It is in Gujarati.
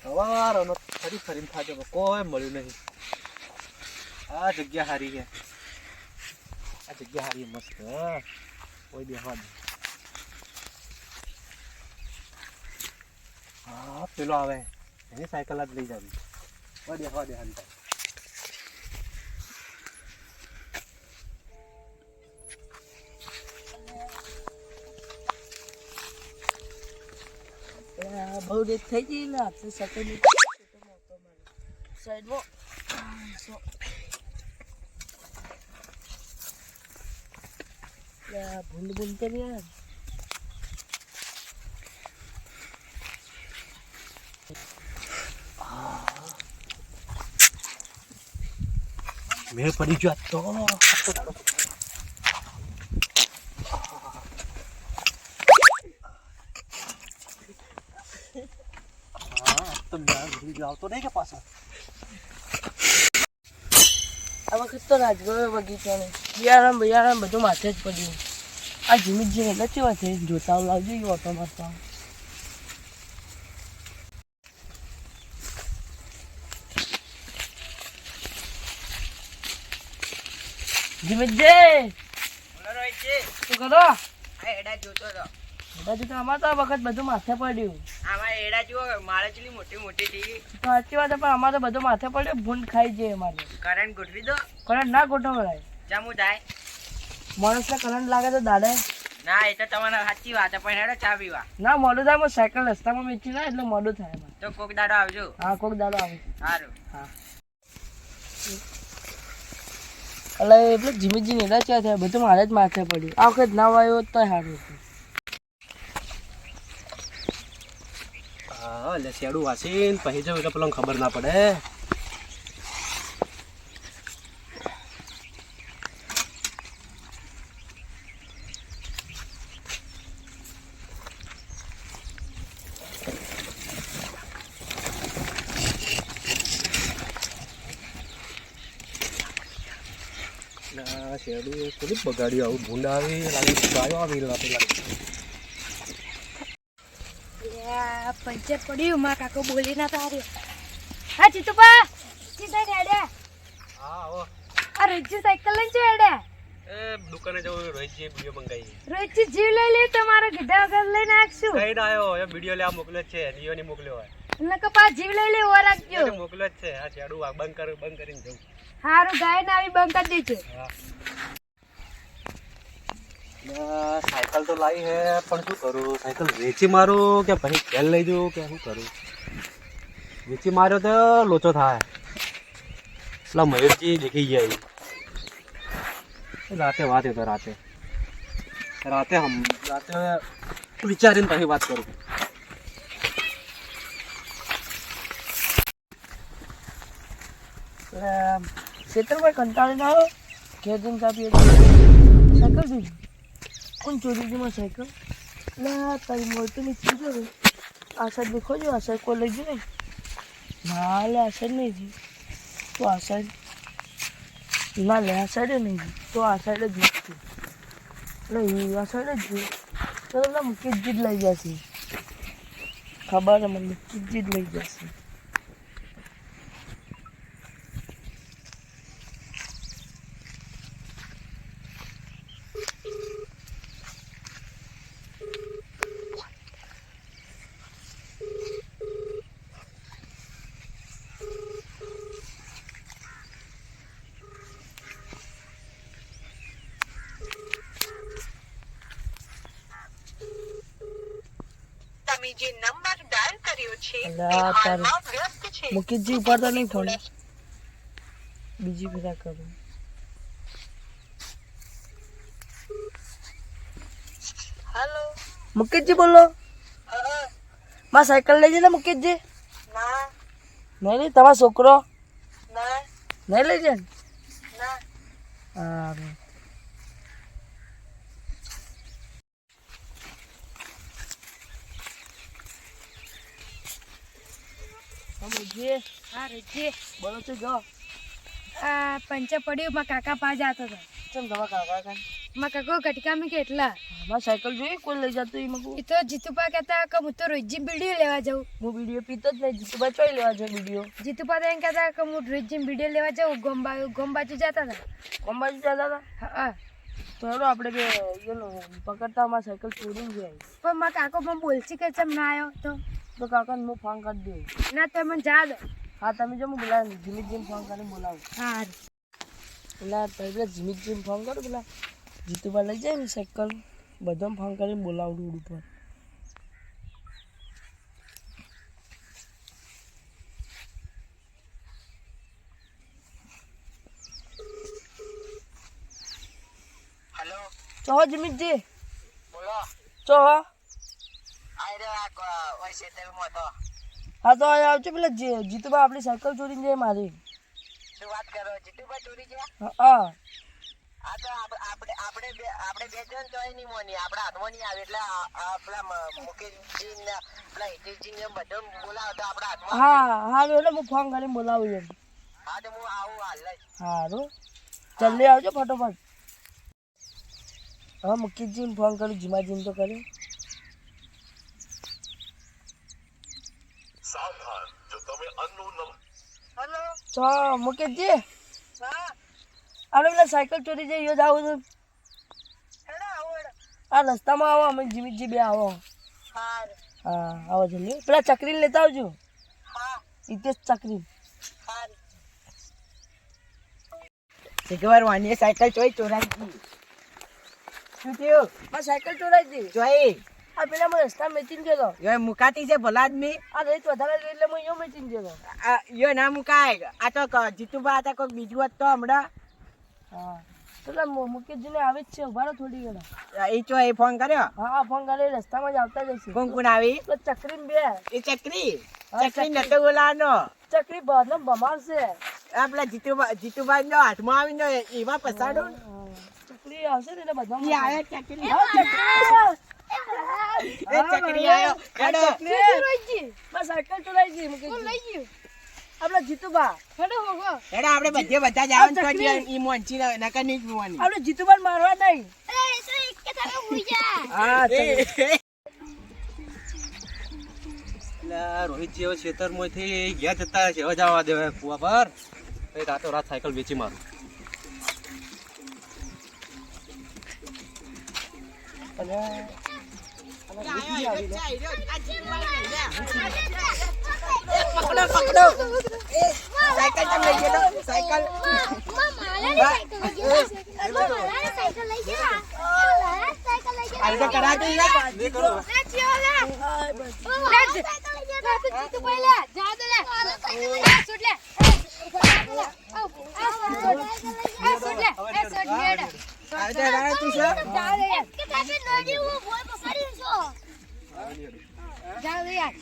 સવારનો ફરી ફરીને થાકે કોઈ મળ્યું નહીં. આ જગ્યા સારી છે, આ જગ્યા સારી મસ્ત. કોઈ બેહવા દે. હા પેલો આવે એની સાયકલ જ લઈ જાવી. કોઈ બેહવા દે હાલ. બહુ ડેટ થઈ ગઈ ને આપણે સેકન્ડ સાઈડમાં ભૂલ ભૂલ કરી યાર. મેળ પડી ગયો તો આવતો નહીં કે પાછા. આ વખત તો રાજગઢ બગીચા ને બિયારણ બધું માથે જ પડ્યું. આ જીમીજી ને કેવા છે જોતા લાવજો એ ઓટો મારતા. જીમીજી શું કરો? એડા જોતો હતો. અમારે તો આ વખત બધું માથે પડ્યું. આમાં એડા જુઓ મારે ચલી મોટી મોટી થઈ. તો સાચી વાત પણ અમારે તો બધું માથે પડ્યું. ભૂંડ ખાઈ જાય અમારે. કરંટ ગોઠવી દો. કરંટ ના ગોઠવાય. જામું થાય માણસને કરંટ લાગે તો દાડે. ના એ તો તમારા સાચી વાત પણ હેડો ચા પીવા. ના મોડું થાય. હું સાયકલ રસ્તામાં વેચી ના એટલે મોડું થાય એમાં. તો કોક દાડો આવજો. હા કોક દાડો આવે. સારું. હા એટલે એટલે જીમીજી નેડા ક્યાં થાય બધું મારે જ માથે પડ્યું. આ વખત ના વાયો તો સારું હતું. હા એટલે શેડું વાસીને પછી જવું એટલે પેલો ખબર ના પડે. શેડું થોડું બગાડ્યું. આવું ભૂંડ આવી લાગે ગાયો આવી લાગે. પંચર પડ્યું માં કાકો બોલી ના તાર્યો. હા ચિતુપા સીધા હેડે. હા આવો. આ રોજી સાયકલ લઈને જો હેડે. એ દુકાને જવું રોહિતજી વિડીયો મંગાવી. રોજી જીવ લઈ લે તમારા ગઢા વગર લઈને નાખશું. કઈ ના આવ્યો એ વિડીયો લેવા મોકલ્યો છે. નિયોની મોકલ્યો હોય એટલે કપા જીવ લઈ લે ઓર રાખજો. મોકલ્યો જ છે. આ શેડું બંધ કરીને જવું. હારું ગાય ને આવી બંધ કરી દેજો. સાયકલ તો લાવી હે પણ શું કરું? સાયકલ વેચી મારું કે પછી ઘેર લઈ જવું કે શું કરું? વેચી માર્યો તો લોચો થાય. પેલા મયુરજી દેખી ગયા. રાતે વાત તો રાતે વિચારીને પછી વાત કરું. ખેતરમાં કંટાળી ના આવ્યો. ઘેર જઈને કાપીએ સાયકલ જોઈ. કોણ ચોરી ગયું સાયકલ? ના તારી મળતું નહીં ચીજો. આ સાઈડ દેખો જો. આ સાઈડ કોઈ લઈ ગયું નહીં. ના લે આ સાઈડ નહીં જી તો આ સાઈડ ના લે આ સાઈડે નહીં જી તો આ સાઈડ જ નથી. એટલે આ સાઈડ જ જોઈએ તો તમને મુકેશજી જ લઈ જશે. ખબર મને મુકેશજી જ લઈ જશે. તમે જે નંબર ડાયલ કર્યો છે અલા તારે વ્યસ્ત છે. મુકેશજી ઉપાડતા નહીં ફોન. બીજી ફેરા કરું. હેલો. મુકેશજી બોલો. માં સાયકલ લઈ જાય ને મુકેશજી. ના નહીં તમારો છોકરો ના નહીં લઈ જાય ને. ના સારું. હા રોજી બોલો તો જો. આ પંચર પડ્યું માં કાકા પા જાતો હતો. ચમ તમારા કાકા કાન માં કાકો કટકામી કેટલા મારી સાયકલ જોઈ કોઈ લઈ જતું એમાં એ તો જીતુપા કહેતા કે હું તો રોજ વિડીયો લેવા જાઉં. હું વિડીયો પીતો જ નહીં. જીતુભાઈ ચોઈ લેવા જાય વિડીયો? જીતુપા તો એમ કહેતા કે હું રોજ વિડીયો લેવા જાઉં. ગોમ બાજુ જતા હતા. અંબાજી જતા હતા. હા તો હેડો આપણે બે પકડતા અમારી સાયકલ ચોરીને જાય. પણ મારા કાકો મને બોલશે કે ચમ ના આવ્યો તો કાકાને હું ફોન કરી દઉં. ના તો મને જા દો. હા તમે જો હું બોલાવ જીમીત ફોન કરીને બોલાવું. હા પેલા પેલા જીમીત ફોન કરું. પેલા જીતુભાઈ લઈ જાય ને સાયકલ બધાને ફોન કરીને બોલાવું રોડ ઉપર. હેલો ચો જીમીતજી બોલો ચો આ રે આ ઓય સેટલમાં તો હા તો અહીં આવજો. પેલા જીતુભાઈ આપણી સાયકલ ચોરીને જાય મારી. શું વાત કરો જીતુભાઈ ચોરી ગયા? હા આ તો આપણે બે જણ જોઈ નહીં મોની આપણા હાથમાં નહીં આવે એટલે પેલા મુકેશજી ને પેલા હિતેશજી ને બધા બોલાવો તો આપણા હાથમાં. હા હા એટલે હું ફોન કરીને બોલાવું એમ. હા તો હું આવું હાલ જ. સારું જલ્દી આવજો ફટોફટ. હા મુકેશજીને ફોન કરું. જીમાજીને તો કર્યો. સાવધાન જો તમે અનનોન હેલો ચો મુકેશજી હા આપણે પેલા સાયકલ ચોરી જઈ યો જ આવું છું. હેડો આવો હેડો. આ રસ્તામાં આવો. અમે જીમીતજી બે આવો. હા હા આવો જલ્દી. પેલા ચકરીને લેતા આવજો. હા હિતેશ ચકરી. હા સિકવાર વાની સાયકલ ચોઈ ચોરાઈ ગઈ. શું થયું? મારી સાયકલ ચોરાઈ હતી. ચોઈ આ પેલા મેં રસ્તા મેચીને ગયો. યો મુકાતી છે ભલા આદમી. આ રેત વધારે રહી એટલે હું યો મેચીને ગયો. યો ના મુકાય. આ તો જીતુબા હતા કોઈક બીજું હોત તો હમણાં હા પેલા મુકેશજીને આવી જ છે. ઉભા રહો થોડી ઘણા. એ ચો એ ફોન કર્યો. હા ફોન કરે રસ્તામાં જ આવતા જશે. કોણ કોણ આવી? પેલા ચકરીને બે. એ ચકરી હા, ચકરી નતો બોલાવાનો. ચકરી બહારનો ભમાડશે. આપલા જીતુબા નો હાથમાં આવીને એવા પસાડો. ચકરી આવશે ને એટલે બધા ઈ આયો ચકરી. હા, ચકરી. એ ચકરી આયો. હેડો. બસ સાયકલ ચોરાઈ ગઈ મુકેશજી. આપણા જીતુબા. હેડો આપણે બધે બધા જ આવવાનું તો જે ઈ મોંચી નકર નહીં જોવાની. આપણે જીતુબાને મારવા નહીં. હા રોહિતજી હવે ખેતરમાંથી ગયા જતા હશે. હવે જવા દે કુવા પર. પછી રાતો રાત સાયકલ વેચી મારું. પકડો પકડો. સાયકલ તમે લઈ ગયો સાયકલ. આ તો કરા દે યાર. નહીં કરો. આ તો રાત તું છે. જાવ યાર